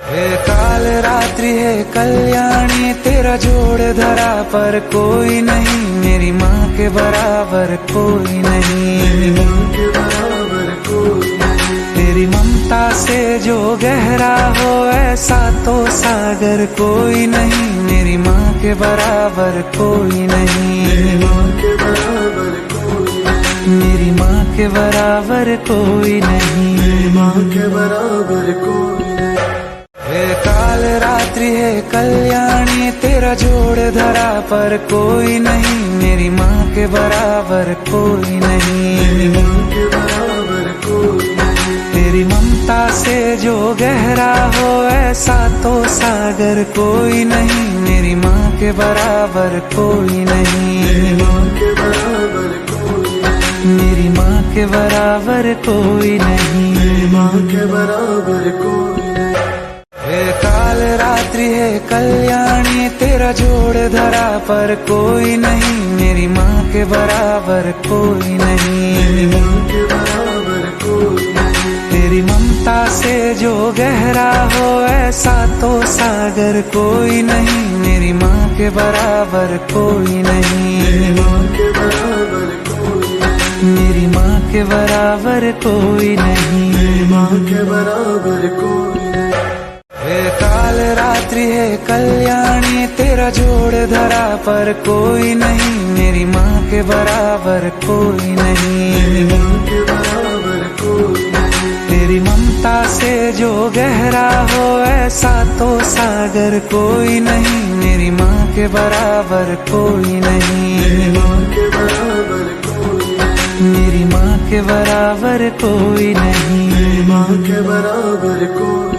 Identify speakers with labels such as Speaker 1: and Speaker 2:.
Speaker 1: हे काल रात्रि है कल्याणी, तेरा जोड़ धरा पर कोई नहीं, मेरी माँ के बराबर कोई नहीं। तेरी ममता से जो गहरा हो ऐसा तो सागर कोई नहीं, मेरी माँ के बराबर कोई नहीं। मेरी माँ के बराबर कोई नहीं, मेरी माँ के बराबर कोई नहीं। हे काल रात्रि है कल्याणी, तेरा जोड़ धरा पर कोई नहीं, मेरी माँ के बराबर कोई नहीं। तेरी ममता से जो गहरा हो ऐसा तो सागर कोई नहीं, मेरी माँ के बराबर कोई नहीं। मेरी माँ के बराबर कोई नहीं, मेरी माँ के बराबर कोई नहीं। हे काल रात्रि है कल्याणी, तेरा जोड़ धरा पर कोई नहीं, मेरी माँ के बराबर कोई नहीं। तेरी ममता से जो गहरा हो ऐसा तो सागर कोई नहीं, मेरी माँ के बराबर कोई नहीं। मेरी माँ के बराबर कोई नहीं, मेरी माँ के बराबर कोई नहीं। मेरी माँ के बराबर कोई नहीं। हे काल रात्रि है कल्याणी, तेरा जोड़ धरा पर कोई नहीं, मेरी माँ के बराबर कोई नहीं। मेरी माँ के बराबर कोई नहीं। तेरी ममता से जो गहरा हो ऐसा तो सागर कोई नहीं, मेरी माँ के बराबर कोई नहीं। मेरी माँ के बराबर कोई नहीं, मेरी माँ के बराबर कोई नहीं। मेरी माँ के बराबर कोई